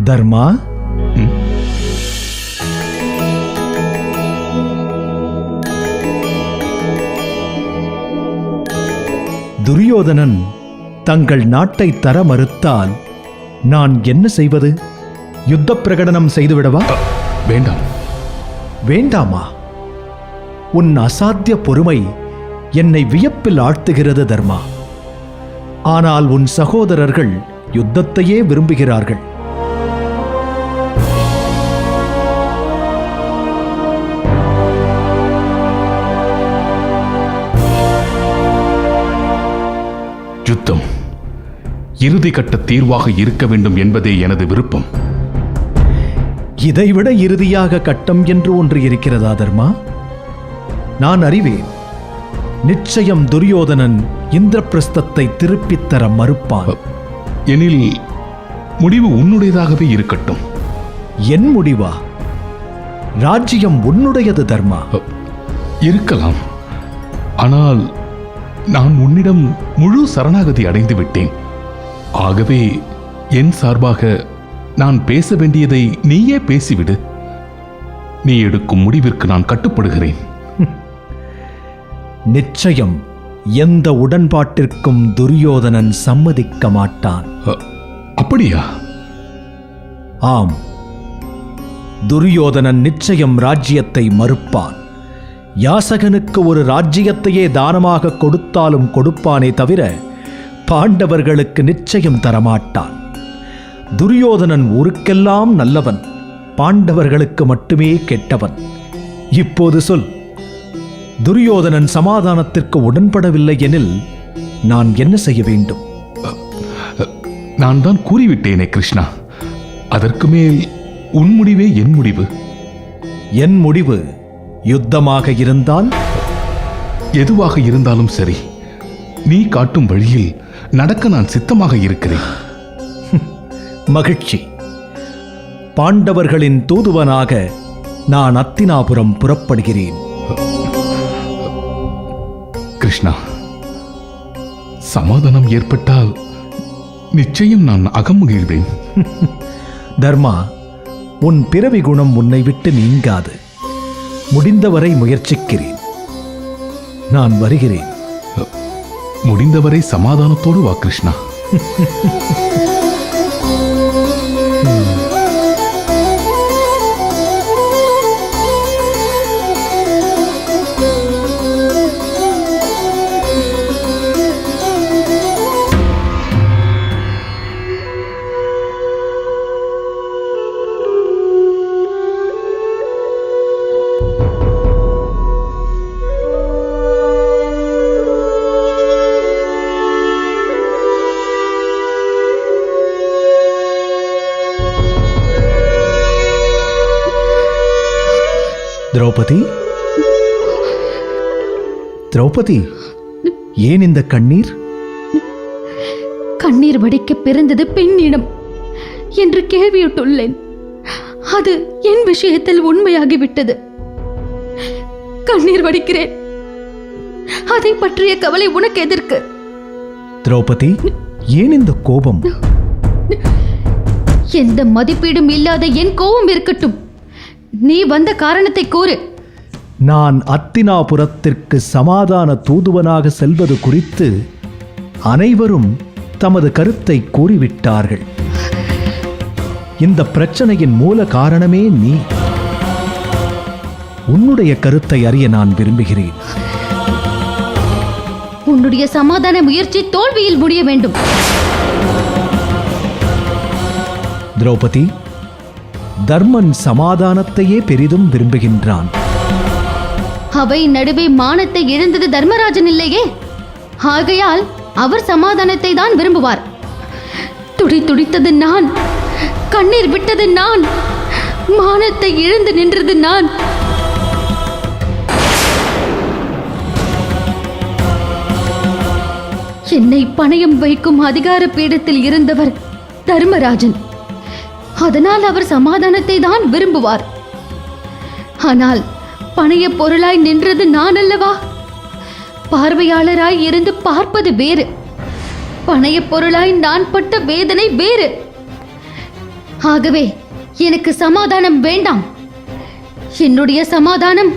தர்மா, துரியோதனன் தங்கள் நாட்டை தர மறுத்தால் நான் என்ன செய்வது? யுத்த பிரகடனம் செய்துவிடவா? வேண்டாம். வேண்டாமா? உன் அசாத்திய பொறுமை என்னை வியப்பில் ஆழ்த்துகிறது தர்மா. ஆனால் உன் சகோதரர்கள் யுத்தத்தையே விரும்புகிறார்கள். யுத்தம் இறுதிக்கட்ட தீர்வாக இருக்க வேண்டும் என்பதே எனது விருப்பம். இதைவிட இறுதியாக கட்டம் என்று ஒன்று இருக்கிறதா தர்மா? நான் அறிவேன். நிச்சயம் துரியோதனன் இந்திரபிரஸ்தத்தை திருப்பித் தர மறுப்பான். எனில் முடிவு உன்னுடையதாகவே இருக்கட்டும். என் முடிவா? ராஜ்யம் உன்னுடையது தர்மா. இருக்கலாம். ஆனால் நான் உன்னிடம் முழு சரணாகதி அடைந்து விட்டேன். ஆகவே என் சார்பாக நான் பேச வேண்டியதை நீயே பேசிவிடு. நீ எடுக்கும் முடிவிற்கு நான் கட்டுப்படுகிறேன். நிச்சயம் எந்த உடன்பாட்டிற்கும் துரியோதனன் சம்மதிக்க மாட்டான். அப்படியா? ஆம், துரியோதனன் நிச்சயம் ராஜ்யத்தை மறுப்பான். யாசகனுக்கு ஒரு ராஜ்யத்தையே தானமாக கொடுத்தாலும் கொடுப்பானே தவிர பாண்டவர்களுக்கு நிச்சயம் தரமாட்டான். துரியோதனன் ஊருக்கெல்லாம் நல்லவன், பாண்டவர்களுக்கு மட்டுமே கெட்டவன். இப்போது சொல், துரியோதனன் சமாதானத்திற்கு உடன்படவில்லை எனில் நான் என்ன செய்ய வேண்டும்? நான் தான் கூறிவிட்டேனே கிருஷ்ணா. அதற்கு மேல் உன் முடிவே என் முடிவு. என் முடிவு யுத்தமாக இருந்தால்? எதுவாக இருந்தாலும் சரி, நீ காட்டும் வழியில் நடக்க நான் சித்தமாக இருக்கிறேன். மகிழ்ச்சி. பாண்டவர்களின் தூதுவனாக நான் அத்தினாபுரம் புறப்படுகிறேன். கிருஷ்ணா, சமாதானம் ஏற்பட்டால் நிச்சயம் நான் அகமகிழ்வேன். தர்மா, உன் பிறவி குணம் உன்னை விட்டு நீங்காது. முடிந்தவரை முயற்சிக்கிறேன். நான் வருகிறேன். முடிந்தவரை சமாதானத்தோடு வா கிருஷ்ணா. திரௌபதி, திரௌபதி, ஏன் இந்த கண்ணீர்? கண்ணீர் வடிக்க பிறந்தது பெண்ணிடம் என்று கேள்வியுட்டுள்ளேன். அது என் விஷயத்தில் உண்மையாகிவிட்டது. கண்ணீர் வடிக்கிறேன். அதை பற்றிய கவலை உனக்கு எதற்கு? திரௌபதி, ஏன் இந்த கோபம்? எந்த மதிப்பீடும் இல்லாத என் கோபம் இருக்கட்டும். நீ வந்த காரணத்தை கூறு. நான் அத்தினாபுரத்திற்கு சமாதான தூதுவனாக செல்வது குறித்து அனைவரும் தமது கருத்தை கூறிவிட்டார்கள். இந்த பிரச்சனையின் மூல காரணமே நீ. உன்னுடைய கருத்தை அறிய நான் விரும்புகிறேன். உன்னுடைய சமாதான முயற்சி தோல்வியில் முடிய வேண்டும். திரௌபதி, தர்மன் சமாதானத்தையே பெரிதும் விரும்புகின்றான். அவை நடுவே மானத்தை இழந்தது தர்மராஜன் இல்லையே. ஆகையால் அவர் சமாதானத்தை தான் விரும்புவார். துடித்தது நான், கண்ணீர் விட்டது நான், மானத்தை இழந்து நின்றது நான். என்னை பணயம் வைக்கும் அதிகார பீடத்தில் இருந்தவர் தர்மராஜன். அதனால் அவர் சமாதானத்தை தான் விரும்புவார். ஆனால் பணைய பொருளாய் நின்றது நான் அல்லவா? பார்வையாளராய் இருந்து பார்ப்பது வேறு, பணைய பொருளாய் நான் பட்ட வேதனை வேறு. ஆகவே எனக்கு சமாதானம் வேண்டாம். என்னுடைய சமாதானம்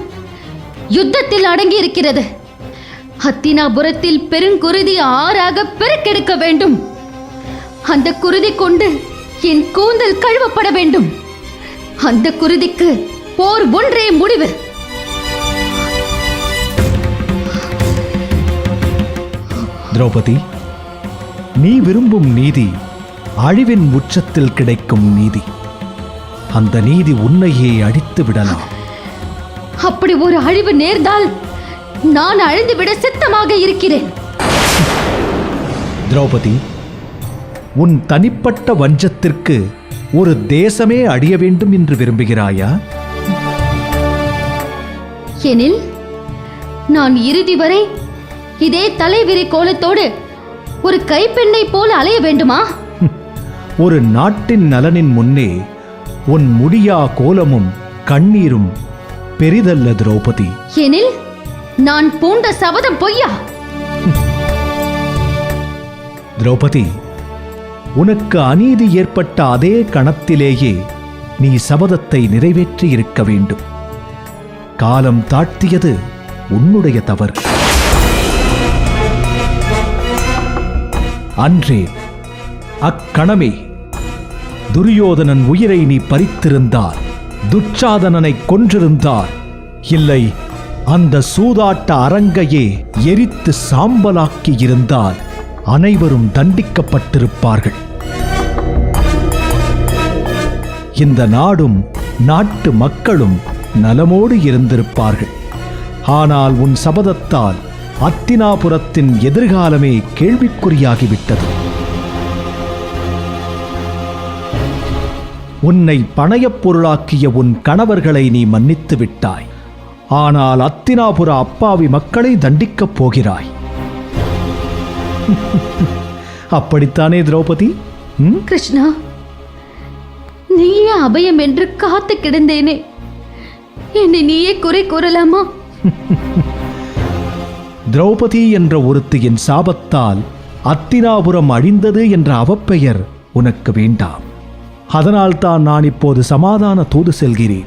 யுத்தத்தில் அடங்கி இருக்கிறது. ஹத்தினாபுரத்தில் பெருங்குருதி ஆறாக பெருக்கெடுக்க வேண்டும். அந்த குருதி கொண்டு என் கூந்தல் கழுவப்பட வேண்டும். அந்த குருதிக்கு போர் ஒன்றே முடிவு. திரௌபதி, நீ விரும்பும் நீதி அழிவின் உச்சத்தில் கிடைக்கும் நீதி. அந்த நீதி உன்னையே அடித்து விடலாம். அப்படி ஒரு அழிவு நேர்ந்தால் நான் அழிந்துவிட சித்தமாக இருக்கிறேன். திரௌபதி, உன் தனிப்பட்ட வஞ்சத்திற்கு ஒரு தேசமே அழிய வேண்டும் என்று விரும்புகிறாயா? எனில் நான் இறுதி வரை இதே தலைவிரி கோலத்தோடு ஒரு கைப்பெண்ணை போல அலைய வேண்டுமா? ஒரு நாட்டின் நலனின் முன்னே உன் முடியா கோலமும் கண்ணீரும் பெரிதல்ல திரௌபதி. எனில் நான் பூண்ட சபதம் பொய்யா? திரௌபதி, உனக்கு அநீதி ஏற்பட்ட அதே கணத்திலேயே நீ சபதத்தை நிறைவேற்றி இருக்க வேண்டும். காலம் தாழ்த்தியது உன்னுடைய தவறு. அன்றே அக்கணமே துரியோதனன் உயிரை நீ பறித்திருந்தார், துச்சாதனனை கொன்றிருந்தார், இல்லை அந்த சூதாட்ட அரங்கையே எரித்து சாம்பலாக்கி இருந்தால் அனைவரும் தண்டிக்கப்பட்டிருப்பார்கள். இந்த நாடும் நாட்டு மக்களும் நலமோடு இருந்திருப்பார்கள். ஆனால் உன் சபதத்தால் அத்தினாபுரத்தின் எதிர்காலமே கேள்விக்குறியாகிவிட்டது. உன்னை பணயப் பொருளாக்கிய உன் கணவர்களை நீ மன்னித்து விட்டாய். ஆனால் அத்தினாபுர அப்பாவி மக்களை தண்டிக்கப் போகிறாய். அப்படித்தானே திரௌபதி? கிருஷ்ணா, நீயே அபயம் என்று காத்து கிடந்தேனே, என்னை நீயே குறை கூறலாமா? திரௌபதி என்ற ஒருத்தியின் சாபத்தால் அத்தினாபுரம் அழிந்தது என்ற அவப்பெயர் உனக்கு வேண்டாம். அதனால்தான் நான் இப்போது சமாதான தூது செல்கிறேன்.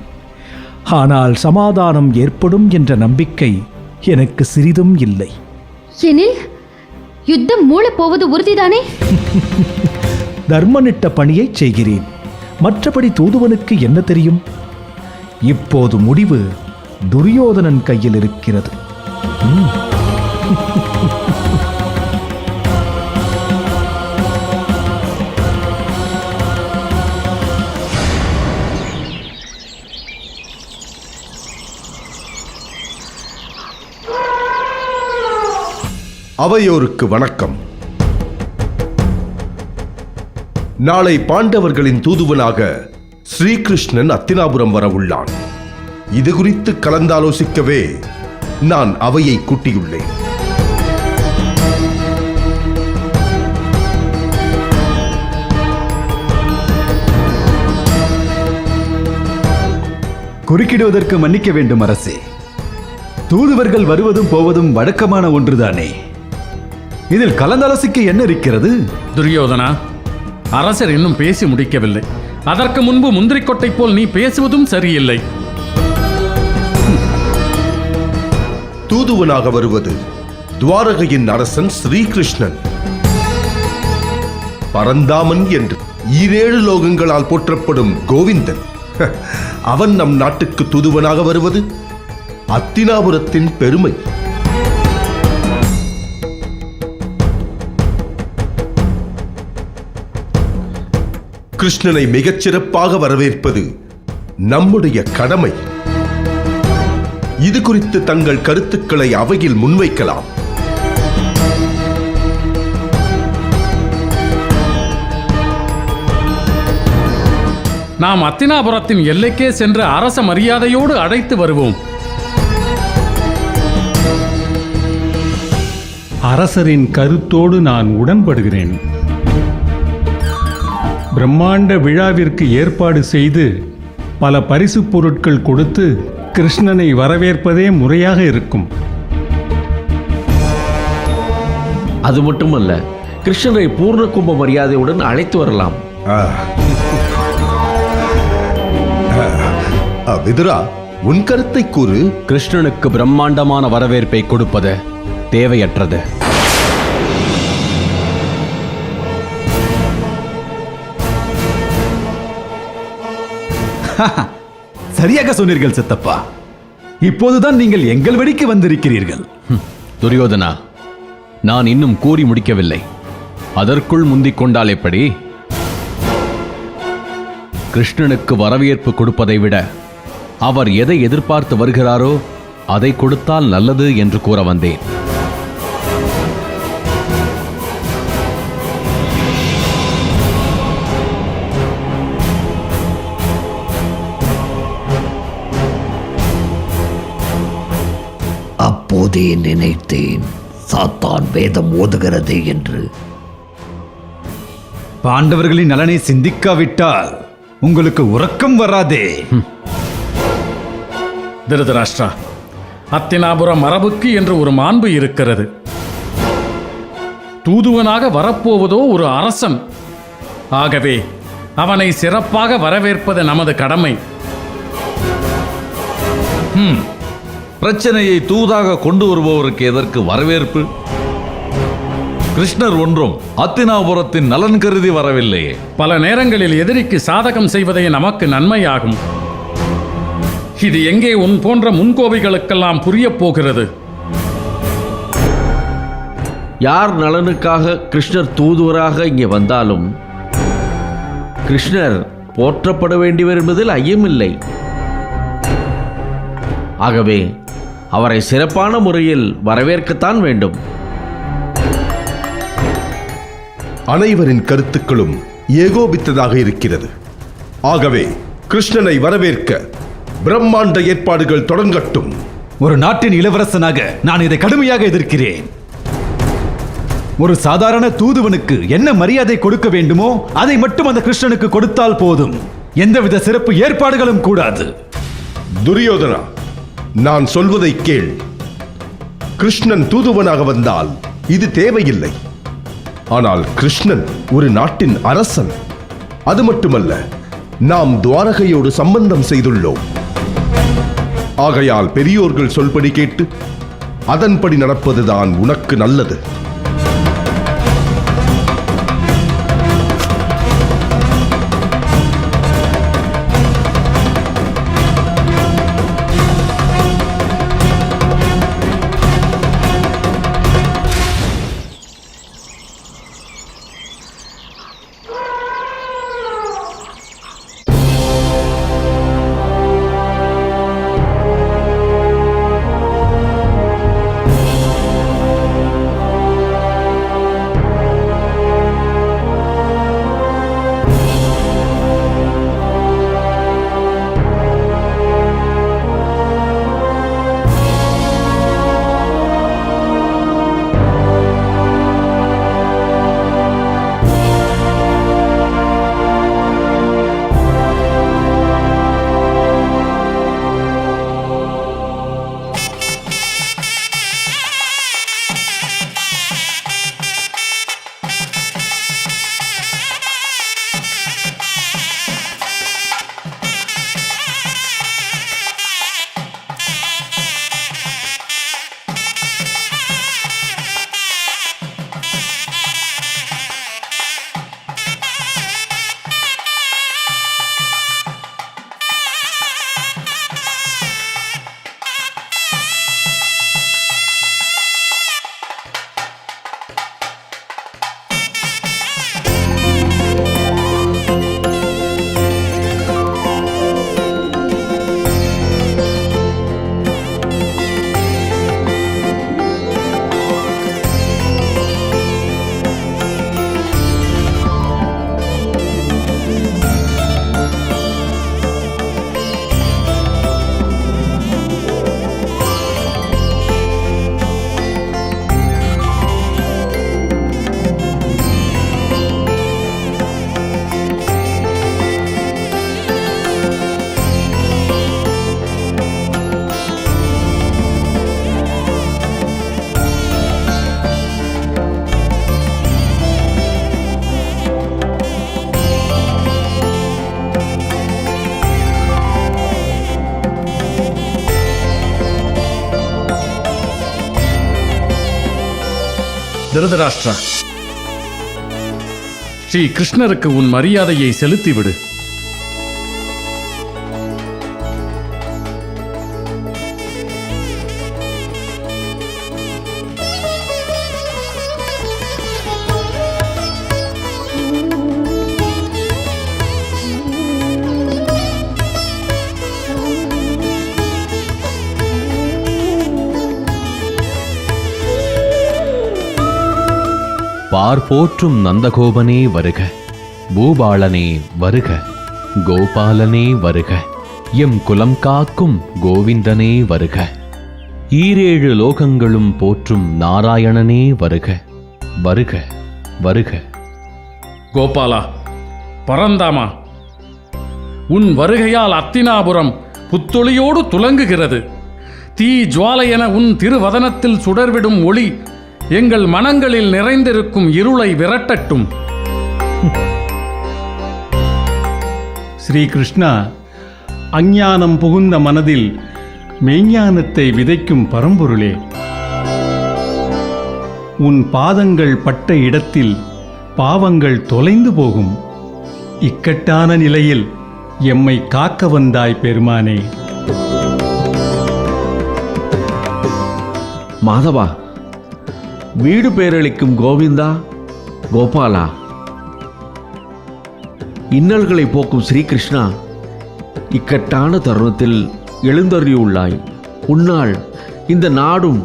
ஆனால் சமாதானம் ஏற்படும் என்ற நம்பிக்கை எனக்கு சிறிதும் இல்லை. எனில் யுத்தம் மூளப்போவது உறுதிதானே? தர்மனிட்ட பணியை செய்கிறேன். மற்றபடி தூதுவனுக்கு என்ன தெரியும்? இப்போது முடிவு துரியோதனன் கையில் இருக்கிறது. அவையோருக்கு வணக்கம். நாளை பாண்டவர்களின் தூதுவனாக ஸ்ரீகிருஷ்ணன் அத்தினாபுரம் வர உள்ளான். இது குறித்து கலந்தாலோசிக்கவே நான் அவையை கூட்டியுள்ளேன். குறுக்கிடுவதற்கு மன்னிக்க வேண்டும் அரசே. தூதுவர்கள் வருவதும் போவதும் வழக்கமான ஒன்றுதானே. இதில் கலந்தாலோசிக்க என்ன இருக்கிறது? துரியோதனா, அரசர் இன்னும் பேசி முடிக்கவில்லை. அதற்கு முன்பு முந்திரிக்கொட்டை போல் நீ பேசுவதும் சரியில்லை. தூதுவனாக வருவது துவாரகையின் அரசன் ஸ்ரீகிருஷ்ணன். பரந்தாமன் என்று 7 லோகங்களால் போற்றப்படும் கோவிந்தன். அவன் நம் நாட்டுக்கு தூதுவனாக வருவது அத்தினாபுரத்தின் பெருமை. கிருஷ்ணனை மிகச் சிறப்பாக வரவேற்பது நம்முடைய கடமை. இது குறித்து தங்கள் கருத்துக்களை அவையில் முன்வைக்கலாம். நாம் அத்தினாபுரத்தின் எல்லைக்கே சென்று அரச மரியாதையோடு அழைத்து வருவோம். அரசரின் கருத்தோடு நான் உடன்படுகிறேன். பிரம்மாண்ட விழாவிற்கு ஏற்பாடு செய்து பல பரிசுப் பொருட்கள் கொடுத்து கிருஷ்ணனை வரவேற்பதே முறையாக இருக்கும். அது மட்டுமல்ல, கிருஷ்ணரை பூர்ண கும்ப மரியாதையுடன் அழைத்து வரலாம். விதுரா, உன் கருத்தை கூறு. கிருஷ்ணனுக்கு பிரம்மாண்டமான வரவேற்பை கொடுப்பது தேவையற்றது. சரியாக சொன்னீர்கள் சித்தப்பா. இப்போதுதான் நீங்கள் எங்கள் வழிக்கு வந்திருக்கிறீர்கள். துரியோதனா, நான் இன்னும் கூறி முடிக்கவில்லை. அதற்குள் முந்திக் கொண்டால் எப்படி? கிருஷ்ணனுக்கு வரவேற்பு கொடுப்பதை விட அவர் எதை எதிர்பார்த்து வருகிறாரோ அதை கொடுத்தால் நல்லது என்று கூற வந்தேன். அப்போதே நினைத்தேன் சாத்தான் வேதம் ஓதுகிறது என்று. பாண்டவர்களின் நலனை சிந்திக்காவிட்டால் உங்களுக்கு உறக்கம் வராதே. திருதராஷ்டிரா, அத்தினாபுரம் மரபுக்கு என்று ஒரு மாண்பு இருக்கிறது. தூதுவனாக வரப்போவதோ ஒரு அரசன். ஆகவே அவனை சிறப்பாக வரவேற்பது நமது கடமை. பிரச்சனையை தூதாக கொண்டு வருபவருக்கு எதற்கு வரவேற்பு? கிருஷ்ணர் ஒன்றும் அத்தினாபுரத்தின் நலன் கருதி வரவில்லையே. பல நேரங்களில் எதிரிக்கு சாதகம் செய்வதே நமக்கு நன்மையாகும். இது எங்கே உன் போன்ற முன்கோபிகளுக்கெல்லாம் புரியப் போகிறது? யார் நலனுக்காக கிருஷ்ணர் தூதுவராக இங்கே வந்தாலும் கிருஷ்ணர் போற்றப்பட வேண்டியவர் என்பதில் ஐயமில்லை. ஆகவே அவரை சிறப்பான முறையில் வரவேற்கத்தான் வேண்டும். அனைவரின் கருத்துக்களும் ஏகோபித்ததாக இருக்கிறது. ஆகவே கிருஷ்ணனை வரவேற்க பிரம்மாண்ட ஏற்பாடுகள் தொடங்கட்டும். ஒரு நாட்டின் இளவரசனாக நான் இதை கடுமையாக எதிர்க்கிறேன். ஒரு சாதாரண தூதுவனுக்கு என்ன மரியாதை கொடுக்க வேண்டுமோ அதை மட்டும் அந்த கிருஷ்ணனுக்கு கொடுத்தால் போதும். எந்தவித சிறப்பு ஏற்பாடுகளும் கூடாது. துரியோதனா, நான் சொல்வதை கேள். கிருஷ்ணன் தூதுவனாக வந்தால் இது தேவையில்லை. ஆனால் கிருஷ்ணன் ஒரு நாட்டின் அரசன். அது மட்டுமல்ல, நாம் துவாரகையோடு சம்பந்தம் செய்துள்ளோம். ஆகையால் பெரியோர்கள் சொல்படி கேட்டு அதன்படி நடப்பதுதான் உனக்கு நல்லது. திருதராஷ்டிரா, ஸ்ரீ கிருஷ்ணருக்கு உன் மரியாதையை செலுத்திவிடு. பார்போற்றும் நந்தகோபனே வருக, பூபாலனே வருக, கோபாலனே வருக, எம் குலம் காக்கும் கோவிந்தனே வருக, ஈரேழு லோகங்களும் போற்றும் நாராயணனே வருக, வருக, வருக. கோபாலா, பரந்தாமா, உன் வருகையால் அத்தினாபுரம் புத்தொளியோடு துலங்குகிறது. தீ ஜுவாலையென உன் திருவதனத்தில் சுடர்விடும் ஒளி எங்கள் மனங்களில் நிறைந்திருக்கும் இருளை விரட்டட்டும். ஸ்ரீகிருஷ்ணா, அஞ்ஞானம் புகுந்த மனதில் மெய்ஞானத்தை விதைக்கும் பரம்பொருளே, உன் பாதங்கள் பட்ட இடத்தில் பாவங்கள் தொலைந்து போகும். இக்கட்டான நிலையில் எம்மை காக்க வந்தாய் பெருமானே. மாதவா, வீடு பேரளிக்கும் கோவிந்தா, கோபாலா, இன்னல்களை போக்கும் ஸ்ரீகிருஷ்ணா, இக்கட்டான தருணத்தில் எழுந்தருளியுள்ளாய். உன்னால் இந்த நாடும்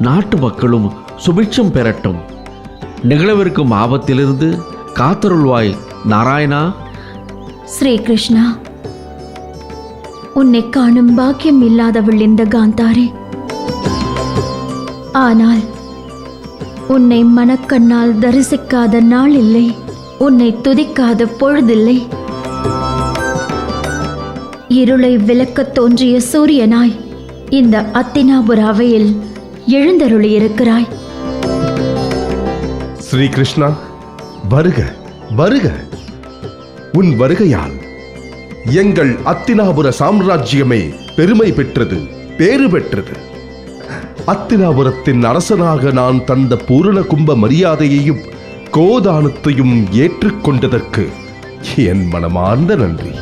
நாட்டு மக்களும் சுபிட்சம் பெறட்டும். நிகழவிருக்கும் ஆபத்திலிருந்து காத்தருள்வாய் நாராயணா. ஸ்ரீகிருஷ்ணா, உன்னை காணும் பாக்கியம் இல்லாதவள் இந்த காந்தாரே. ஆனால் உன்னை மனக்கண்ணால் தரிசிக்காத நாள் இல்லை, உன்னை துதிக்காத பொழுதில்லை. இருளை விளக்கத் தோன்றிய சூரியனாய் இந்த அத்தினாபுர அவையில் எழுந்தருளியிருக்கிறாய். ஸ்ரீகிருஷ்ணா, வருக வருக. உன் வருகையால் எங்கள் அத்தினாபுர சாம்ராஜ்யமே பெருமை பெற்றது, பேறு பெற்றது. அத்தினாபுரத்தின் அரசனாக நான் தந்த பூரண கும்ப மரியாதையையும் கோதானத்தையும் ஏற்றுக்கொண்டதற்கு என் மனமார்ந்த நன்றி.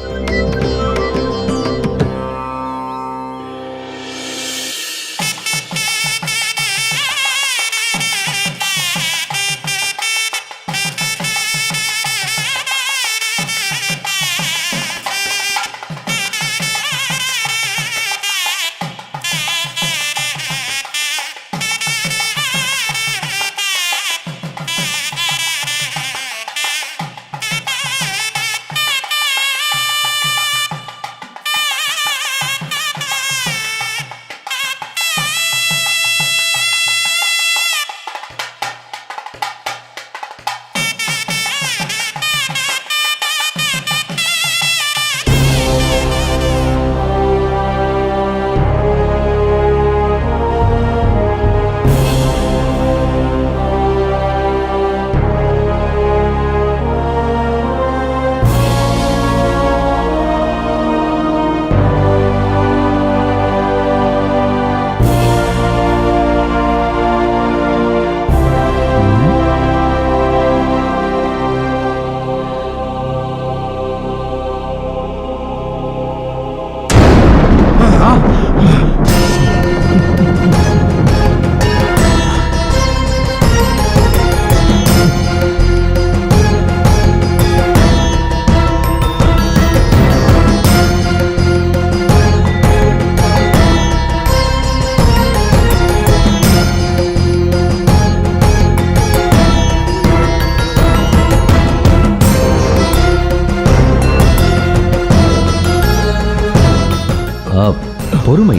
பொறுமை.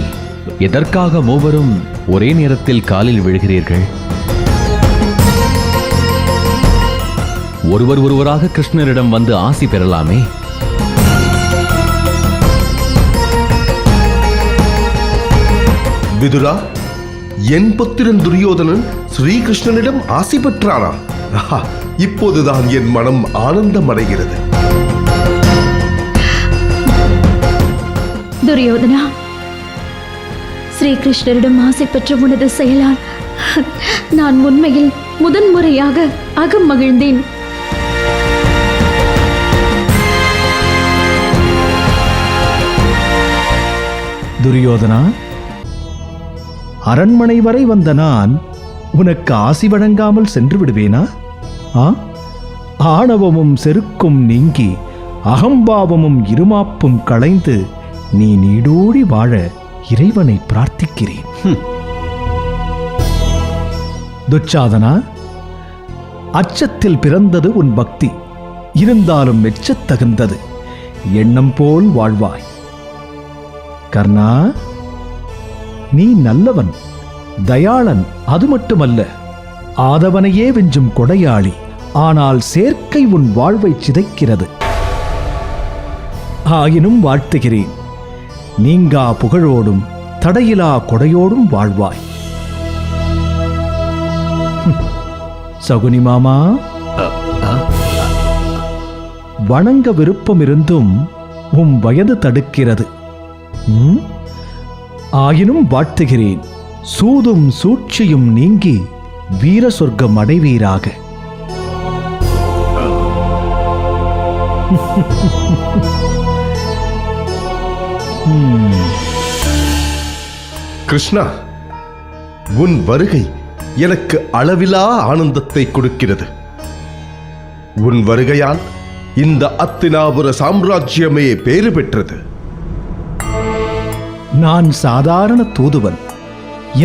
எதற்காக மூவரும் ஒரே நேரத்தில் காலில் விழுகிறீர்கள்? ஒருவர் ஒருவராக கிருஷ்ணரிடம் வந்து ஆசி பெறலாமே. விதுரா, என் புத்திரன் துரியோதனன் ஸ்ரீகிருஷ்ணனிடம் ஆசி பெற்றானா? இப்போதுதான் என் மனம் ஆனந்தம் அடைகிறது. துரியோதனா, ஸ்ரீகிருஷ்ணரிடம் ஆசை பெற்ற உனது செயலால் நான் உண்மையில் முதன்முறையாக அகம் மகிழ்ந்தேன். துரியோதனா, அரண்மனை வரை வந்த நான் உனக்கு ஆசி வழங்காமல் சென்று விடுவேனா? ஆணவமும் செருக்கும் நீங்கி அகம்பாவமும் இருமாப்பும் களைந்து நீ நீடோடி வாழ இறைவனை பிரார்த்திக்கிறேன். துச்சாதனா, அச்சத்தில் பிறந்தது உன் பக்தி, இருந்தாலும் மெச்சத் தகுந்தது. எண்ணம் போல் வாழ்வாய். கர்ணா, நீ நல்லவன், தயாளன், அது மட்டுமல்ல, ஆதவனையே வெஞ்சும் கொடையாளி. ஆனால் சேர்க்கை உன் வாழ்வை சிதைக்கிறது. ஆயினும் வாழ்த்துகிறேன். நீங்கா புகழோடும் தடையிலா கொடையோடும் வாழ்வாய். சகுனி மாமா, வணங்க விருப்பம் இருந்தும் உம் வயது தடுக்கிறது. ஆயினும் வாழ்த்துகிறேன். சூதும் சூழ்ச்சியும் நீங்கி வீர சொர்க்கம் அடைவீராக. கிருஷ்ணா, உன் வருகை எனக்கு அளவிலா ஆனந்தத்தை கொடுக்கிறது. உன் வருகையால் இந்த அத்தினாபுர சாம்ராஜ்யமே பேறு பெற்றது. நான் சாதாரண தூதுவன்.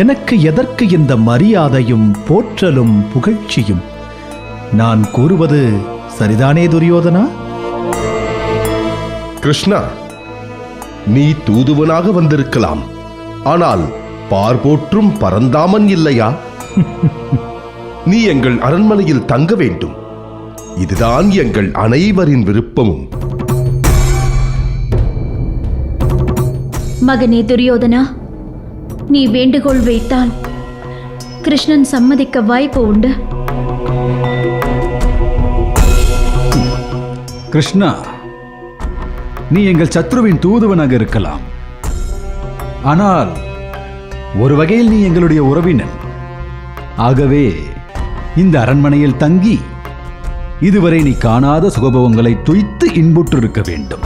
எனக்கு எதற்கு இந்த மரியாதையும் போற்றலும் புகழ்ச்சியும்? நான் கூறுவது சரிதானே துரியோதனா? கிருஷ்ணா, நீ தூதுவனாக வந்திருக்கலாம், ஆனால் பார்போற்றும் பரந்தாமன் இல்லையா? நீ எங்கள் அரண்மனையில் தங்க வேண்டும். இதுதான் எங்கள் அனைவரின் விருப்பமும். மகனே துரியோதனா, நீ வேண்டுகோள் வைத்தால் கிருஷ்ணன் சம்மதிக்க வாய்ப்பு உண்டு. கிருஷ்ணா, நீ எங்கள் சத்ருவின் தூதுவனாக இருக்கலாம். ஆனால் ஒரு வகையில் நீ எங்களுடைய உறவினன். ஆகவே இந்த அரண்மனையில் தங்கி இதுவரை நீ காணாத சுகபோகங்களை துய்த்து இன்புற்றிருக்க வேண்டும்.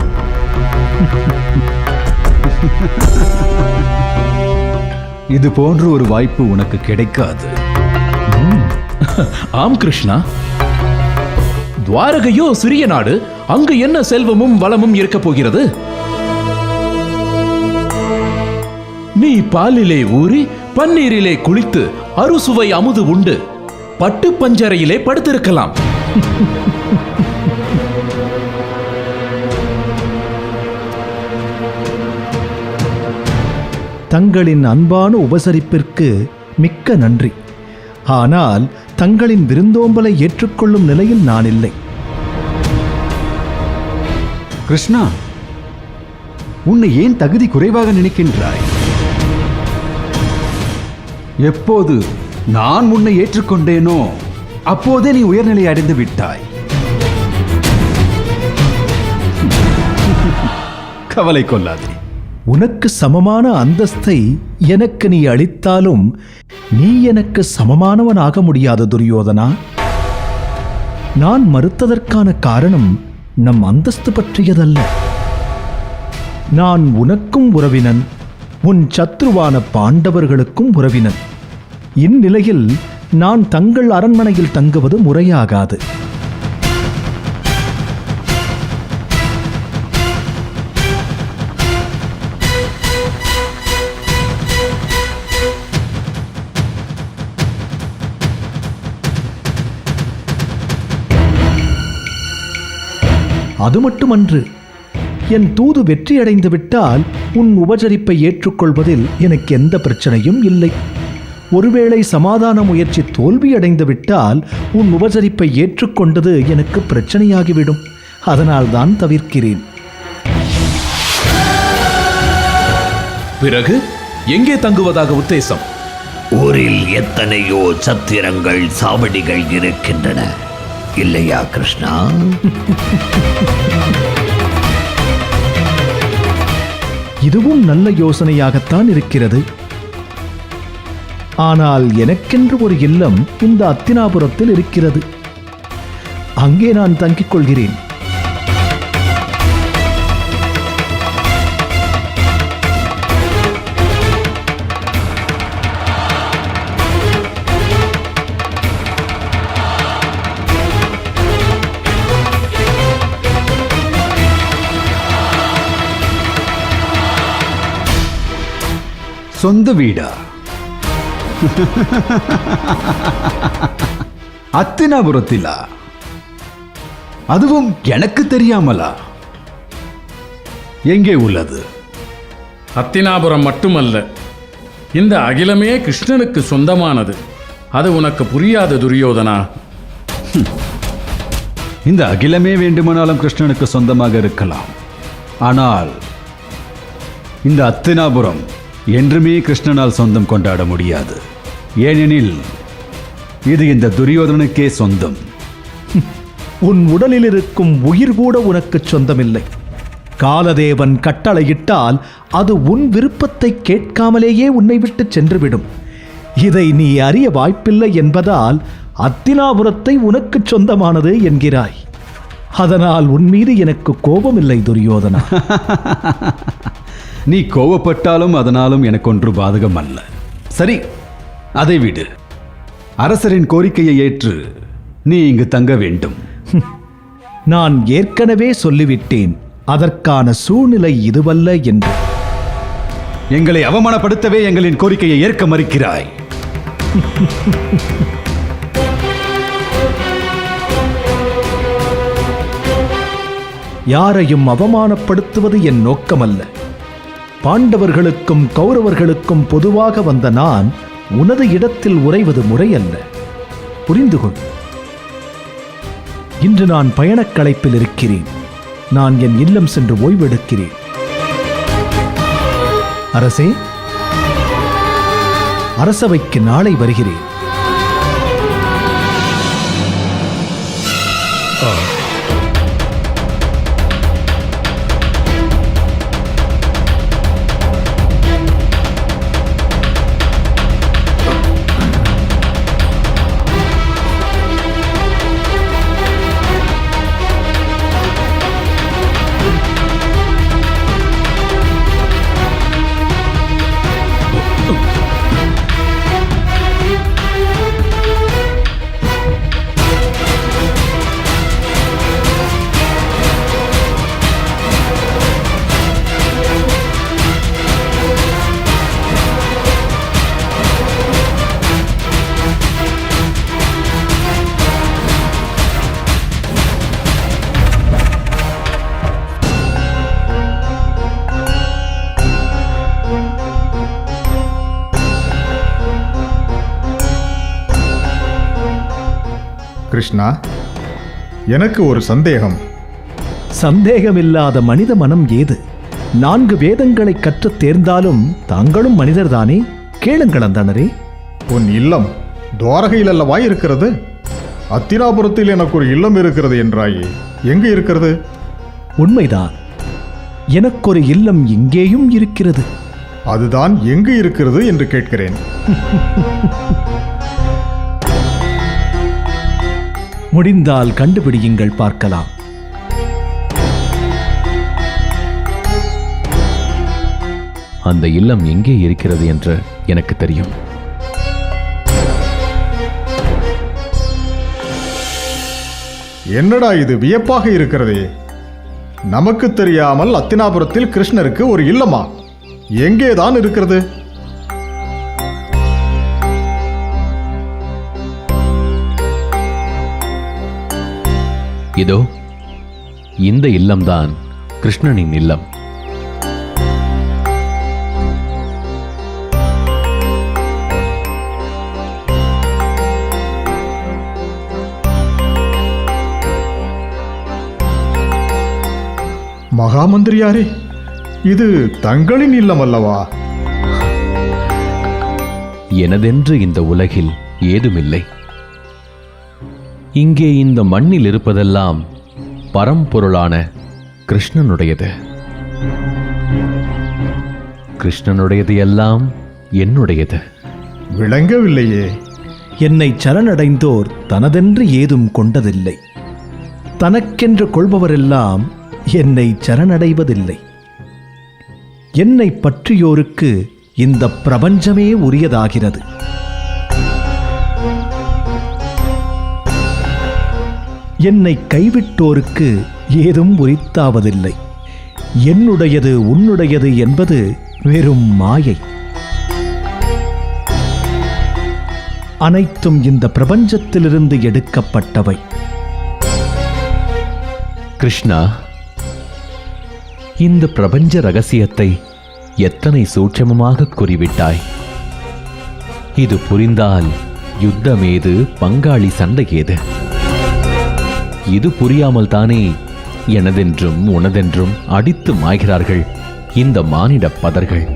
இது போன்ற ஒரு வாய்ப்பு உனக்கு கிடைக்காது. ஆம் கிருஷ்ணா, துவாரகையோ சிறிய நாடு, அங்கு என்ன செல்வமும் வளமும் இருக்கப் போகிறது? நீ பாலிலே ஊறி பன்னீரிலே குளித்து அறுசுவை அமுது உண்டு பட்டு பஞ்சரையிலே படுத்திருக்கலாம். தங்களின் அன்பான உபசரிப்பிற்கு மிக்க நன்றி. ஆனால் தங்களின் விருந்தோம்பலை ஏற்றுக்கொள்ளும் நிலையில் நான் இல்லை. கிருஷ்ணா, உன்னை ஏன் தகுதி குறைவாக நினைக்கின்றாய்? எப்போது நான் உன்னை ஏற்றுக்கொண்டேனோ அப்போதே நீ உயர்நிலை அடைந்து விட்டாய். கவலை கொள்ளாதே. உனக்கு சமமான அந்தஸ்தை எனக்கு நீ அளித்தாலும் நீ எனக்கு சமமானவனாக முடியாது துரியோதனா. நான் மறுத்ததற்கான காரணம் நம் அந்தஸ்து பற்றியதல்ல. நான் உனக்கும் உறவினன், உன் சத்ருவான பாண்டவர்களுக்கும் உறவினன். இந்நிலையில் நான் தங்கள் அரண்மனையில் தங்குவது முறையாகாது. அது மட்டுமன்று, என் தூது வெற்றியடைந்து விட்டால் உன் உபசரிப்பை ஏற்றுக்கொள்வதில் எனக்கு எந்த பிரச்சனையும் இல்லை. ஒருவேளை சமாதான முயற்சி தோல்வியடைந்து விட்டால் உன் உபசரிப்பை ஏற்றுக்கொண்டது எனக்கு பிரச்சனையாகிவிடும். அதனால்தான் தவிர்க்கிறேன். பிறகு எங்கே தங்குவதாக உத்தேசம்? ஊரில் எத்தனையோ சத்திரங்கள், சாவடிகள் இருக்கின்றன இல்லையா கிருஷ்ணா? இதுவும் நல்ல யோசனையாகத்தான் இருக்கிறது. ஆனால் எனக்கென்று ஒரு இல்லம் இந்த அத்தினாபுரத்தில் இருக்கிறது. அங்கே நான் தங்கிக் கொள்கிறேன். சொந்த வீடா? அத்தினாபுரத்திலா? அதுவும் எனக்கு தெரியாமலா? எங்கே உள்ளது? அத்தினாபுரம் மட்டுமல்ல, இந்த அகிலமே கிருஷ்ணனுக்கு சொந்தமானது. அது உனக்கு புரியாது துரியோதனா. இந்த அகிலமே வேண்டுமானாலும் கிருஷ்ணனுக்கு சொந்தமாக இருக்கலாம். ஆனால் இந்த அத்தினாபுரம் என்றுமே கிருஷ்ணனால் சொந்தம் கொண்டாட முடியாது. ஏனெனில் இது இந்த துரியோதனனுக்கே சொந்தம். உன் உடலில் இருக்கும் உயிர் கூட உனக்கு சொந்தமில்லை. காலதேவன் கட்டளையிட்டால் அது உன் விருப்பத்தை கேட்காமலேயே உன்னை விட்டு சென்றுவிடும். இதை நீ அறிய வாய்ப்பில்லை என்பதால் அத்தினாபுரத்தை உனக்கு சொந்தமானது என்கிறாய். அதனால் உன் மீது எனக்கு கோபமில்லை துரியோதனா. நீ கோபப்பட்டாலும் அதனாலும் எனக்கு ஒன்று பாதகம் அல்ல. சரி, அதை விடு. அரசரின் கோரிக்கையை ஏற்று நீ இங்கு தங்க வேண்டும். நான் ஏற்கனவே சொல்லிவிட்டேன், அதற்கான சூழ்நிலை இதுவல்ல என்று. எங்களை அவமானப்படுத்தவே எங்களின் கோரிக்கையை ஏற்க மறுக்கிறாய். யாரையும் அவமானப்படுத்துவது என் நோக்கமல்ல. பாண்டவர்களுக்கும் கௌரவர்களுக்கும் பொதுவாக வந்த நான் உனது இடத்தில் உறைவது முறையல்ல. புரிந்து கொள். இன்று நான் பயணக் களைப்பில் இருக்கிறேன். நான் என் இல்லம் சென்று ஓய்வெடுக்கிறேன். அரசே, அரசவைக்கு நாளை வருகிறேன். கிருஷ்ணா, எனக்கு ஒரு சந்தேகம். சந்தேகமில்லாத மனித மனம் ஏது? 4 வேதங்களை கற்றுத் தேர்ந்தாலும் தாங்களும் மனிதர்தானே? கேளுங்கள் அந்தணரே. உன் இல்லம் துவாரகையில் அல்லவா இருக்கிறது? அத்தினாபுரத்தில் எனக்கு ஒரு இல்லம் இருக்கிறது என்றாயே, எங்கு இருக்கிறது? உண்மைதான், எனக்கொரு இல்லம் இங்கேயும் இருக்கிறது. அதுதான் எங்கு இருக்கிறது என்று கேட்கிறேன். முடிந்தால் கண்டுபிடியுங்கள், பார்க்கலாம். அந்த இல்லம் எங்கே இருக்கிறது என்று எனக்கு தெரியும். என்னடா இது வியப்பாக இருக்கிறதே! நமக்கு தெரியாமல் அத்தினாபுரத்தில் கிருஷ்ணருக்கு ஒரு இல்லமா? எங்கேதான் இருக்கிறது? இதோ இந்த இல்லம்தான் கிருஷ்ணனின் இல்லம். மகாமந்திரியாரே, இது தங்களின் இல்லம் அல்லவா? எனதென்று இந்த உலகில் ஏதுமில்லை. இங்கே இந்த மண்ணில் இருப்பதெல்லாம் பரம்பொருளான கிருஷ்ணனுடையது. கிருஷ்ணனுடையது எல்லாம் என்னுடையது. விளங்கவில்லையே. என்னை சரணடைந்தோர் தனதென்று ஏதும் கொண்டதில்லை. தனக்கென்று கொள்பவரெல்லாம் என்னை சரணடைவதில்லை. என்னை பற்றியோருக்கு இந்த பிரபஞ்சமே உரியதாகிறது. என்னை கைவிட்டோருக்கு ஏதும் உரித்தாவதில்லை. என்னுடையது உன்னுடையது என்பது வெறும் மாயை. அனைத்தும் இந்த பிரபஞ்சத்திலிருந்து எடுக்கப்பட்டவை. கிருஷ்ணா, இந்த பிரபஞ்ச ரகசியத்தை எத்தனை சூட்சமமாக கூறிவிட்டாய். இது புரிந்தால் யுத்தமேது, பங்காளி சண்டை ஏது? இது புரியாமல் தானே எனதென்றும் உனதென்றும் அடித்து மாய்கிறார்கள் இந்த மானிட பதர்கள்.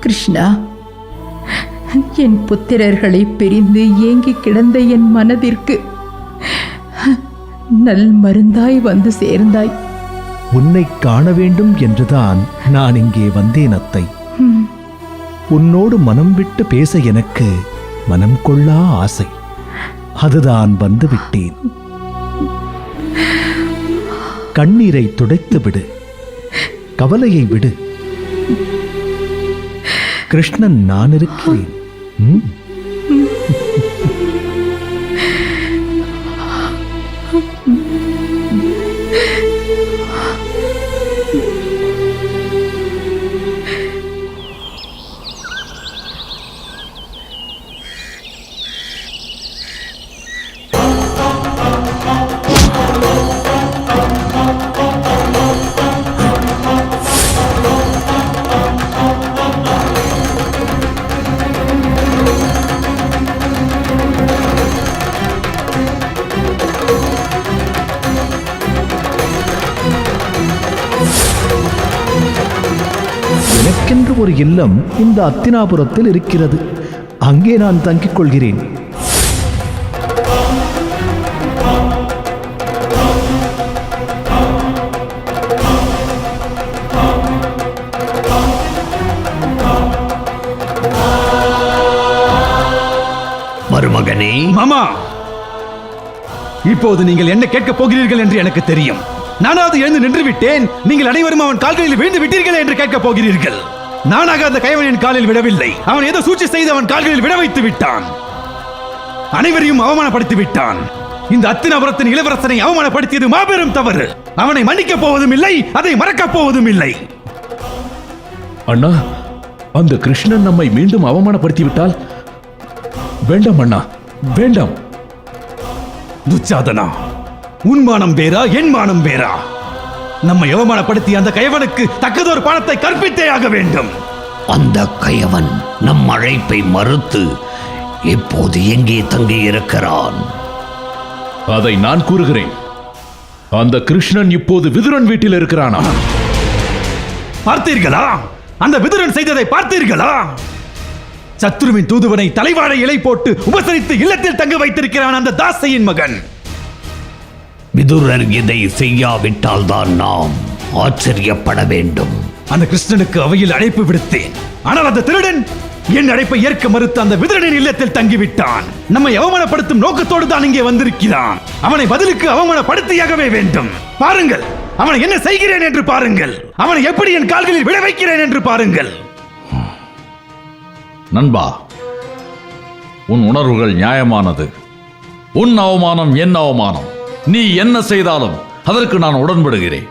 கிருஷ்ணா, என் புத்திரர்களை பிரிந்து ஏங்கி கிடந்த என் மனதிற்கு நல் மருந்தாய் வந்து சேர்ந்தாய். உன்னை காண வேண்டும் என்றுதான் நான் இங்கே வந்தேன் அத்தை. உன்னோடு மனம் விட்டு பேச எனக்கு மனம் கொள்ளா ஆசை. அதுதான் வந்து விட்டேன். கண்ணீரை துடைத்து விடு, கவலையை விடு. கிருஷ்ணன் நான் இருக்கிறேன். எனக்கென்று ஒரு இல்லம் இந்த அத்தினாபுரத்தில் இருக்கிறது. அங்கே நான் தங்கிக் கொள்கிறேன். மருமகனே. மாமா, இப்போது நீங்கள் என்ன கேட்கப் போகிறீர்கள் என்று எனக்கு தெரியும். நானாவது எழுந்து நின்று விட்டேன், நீங்கள் அனைவரும் அவன் கால்களில் விழுந்து விட்டீர்களே என்று கேட்கப் போகிறீர்கள். நானாக அந்த கைவனின் காலில் விடவில்லை. அவன் ஏதோ சூழ்ச்சி செய்து அவன் கால்களில் விட வைத்து விட்டான். அனைவரையும் அவமானப்படுத்தி விட்டான். இந்த அத்தினாபுரத்தின் இளவரசனை அவமானப்படுத்தியது மாபெரும் தவறு. அவனை மன்னிக்கப் போவதும் இல்லை, அதை மறக்கப் போவதும் இல்லை. அண்ணா, அந்த கிருஷ்ணன் நம்மை மீண்டும் அவமானப்படுத்தி விட்டால் வேண்டாம் அண்ணா, வேண்டாம். துச்சாதனா, உன் மானம் வேறா, என் மானம் வேறா? நம்மை அவமானப்படுத்தி அந்த கயவனுக்கு தக்கதொரு பாடத்தை கற்பித்தே ஆக வேண்டும். அந்த கயவன் நம் அழைப்பை மறுத்து இப்போது எங்கே தங்கி இருக்கிறான்? அதை நான் கூறுகிறேன். அந்த கிருஷ்ணன் இப்போது விதுரன் வீட்டில் இருக்கிறானா? பார்த்தீர்களா? அந்த விதுரன் செய்ததை பார்த்தீர்களா? சத்ருவின் தூதுவனை தலைவாழை இலை போட்டு உபசரித்து இல்லத்தில் தங்க வைத்திருக்கிறான் அந்த தாசையின் மகன். விதுரர் இதை செய்யாவிட்டால் தான் நாம் ஆச்சரியப்பட வேண்டும். அந்த கிருஷ்ணனுக்கு அவையில் அழைப்பு விடுத்தேன். ஆனால் அந்த திருடன் என் அழைப்பை ஏற்க மறுத்த அந்த விதுரனின் இல்லத்தில் தங்கிவிட்டான். நம்மை அவமானப்படுத்தும் நோக்கத்தோடு தான் இங்கே வந்திருக்கிறான். அவனை பதிலுக்கு அவமானப்படுத்தியாகவே வேண்டும். பாருங்கள், அவனை என்ன செய்கிறேன் என்று பாருங்கள். அவனை எப்படி என் கால்களில் விழ வைக்கிறேன் என்று பாருங்கள். நண்பா, உன் உணர்வுகள் நியாயமானது. உன் அவமானம் என் அவமானம். நீ என்ன செய்தாலும் அதற்கு நான் உடன்படுகிறேன்.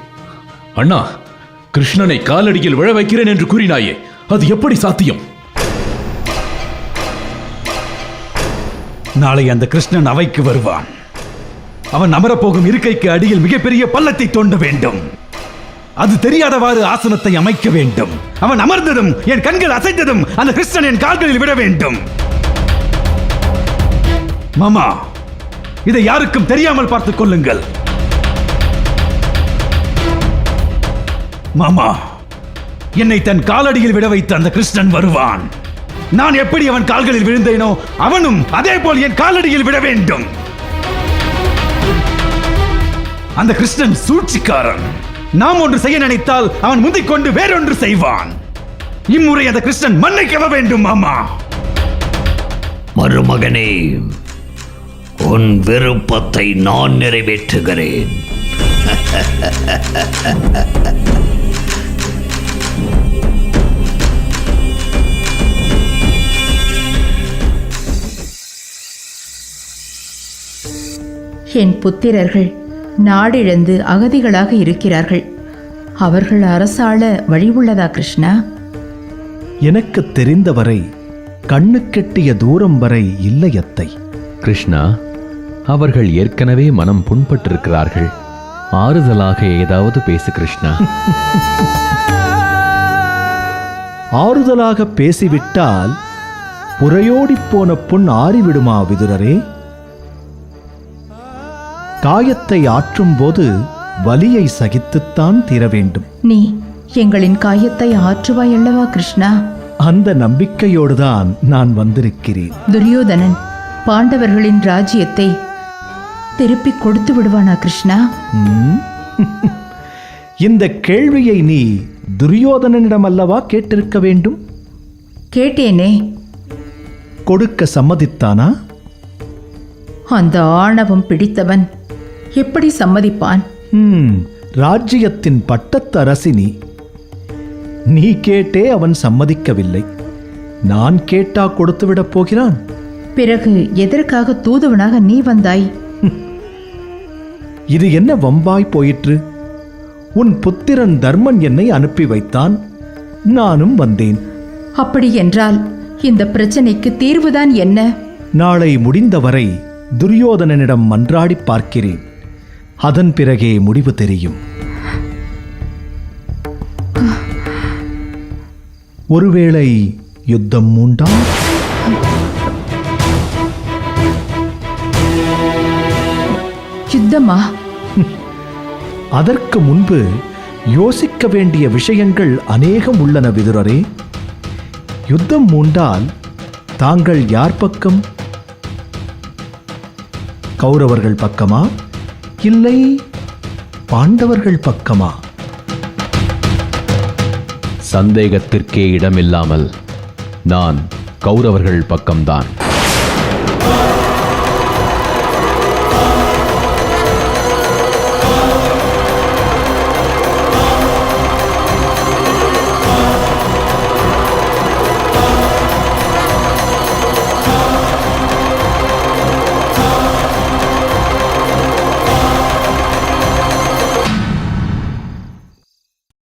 அண்ணா, கிருஷ்ணனை காலடியில் விழ வைக்கிறேன் என்று கூறினாயே, அது எப்படி சாத்தியம்? நாளை அந்த கிருஷ்ணன் அவைக்கு வருவான். அவன் அமரப்போகும் இருக்கைக்கு அடியில் மிகப்பெரிய பள்ளத்தை தோண்ட வேண்டும். அது தெரியாதவாறு ஆசனத்தை அமைக்க வேண்டும். அவன் அமர்ந்ததும் என் கண்கள் அசைந்ததும் அந்த கிருஷ்ணன் என் கால்களில் விட வேண்டும். மாமா, இதை யாருக்கும் தெரியாமல் பார்த்துக் கொள்ளுங்கள். மாமா, என்னை தன் காலடியில் விட வைத்த அந்த கிருஷ்ணன் வருவான். நான் எப்படி அவன் கால்களில் விழுந்தேனோ அவனும் அதே போல் என் காலடியில் விட வேண்டும். அந்த கிருஷ்ணன் சூழ்ச்சிக்காரன். நாம் ஒன்று செய்ய நினைத்தால் அவன் முந்திக் கொண்டு வேறொன்று செய்வான். இம்முறை அந்த கிருஷ்ணன் மண்ணை கவ வேண்டும். மாமா, மருமகனே, உன் விருப்பத்தை நான் நிறைவேற்றுகிறேன். என் புத்திரர்கள் நாடிழந்து அகதிகளாக இருக்கிறார்கள். அவர்கள் அரசாள வழி உள்ளதா கிருஷ்ணா? எனக்கு தெரிந்தவரை கண்ணுக்கெட்டிய தூரம் வரை இல்லை அத்தை. கிருஷ்ணா, அவர்கள் ஏற்கனவே மனம் புண்பட்டிருக்கிறார்கள். ஆறுதலாக ஏதாவது பேசு கிருஷ்ணா. ஆறுதலாக பேசிவிட்டால் புறையோடிப் போன புண் ஆறிவிடுமா விதுரரே? காயத்தை ஆற்றும் போது வலியை சகித்துத்தான் தீர வேண்டும். நீ எங்களின் காயத்தை ஆற்றுவாய் அல்லவா கிருஷ்ணா? அந்த நம்பிக்கையோடுதான் நான் வந்திருக்கிறேன். துரியோதனன் பாண்டவர்களின் ராஜ்யத்தை திருப்பிக் கொடுத்து விடுவானா கிருஷ்ணா? இந்த கேள்வியை நீ துரியோதனனிடம் அல்லவா கேட்டிருக்க வேண்டும். கேட்டேனே. கொடுக்க சம்மதித்தானா? அந்த ஆணவம் பிடித்தவன் எப்படி சம்மதிப்பான்? ராஜ்யத்தின் பட்டத்து அரசினி. நீ கேட்டே அவன் சம்மதிக்கவில்லை. நான் கேட்டா கொடுத்து விடப் போகிறான். பிறகு எதற்காக தூதுவனாக நீ வந்தாய்? இது என்ன வம்பாய் போயிற்று? உன் புத்திரன் தர்மன் என்னை அனுப்பி வைத்தான், நானும் வந்தேன். அப்படி என்றால் இந்த பிரச்சனைக்கு தீர்வுதான் என்ன? நாளை முடிந்தவரை துரியோதனனிடம் மன்றாடி பார்க்கிறேன். அதன் பிறகே முடிவு தெரியும். ஒருவேளை யுத்தம் மூண்டால்? யுத்தமா? அதற்கு முன்பு யோசிக்க வேண்டிய விஷயங்கள் அநேகம் உள்ளன விதுரரே. யுத்தம் மூண்டால் தாங்கள் யார் பக்கம்? கௌரவர்கள் பக்கமா இல்லை பாண்டவர்கள் பக்கமா? சந்தேகத்திற்கே இடமில்லாமல் நான் கௌரவர்கள் பக்கம்தான்.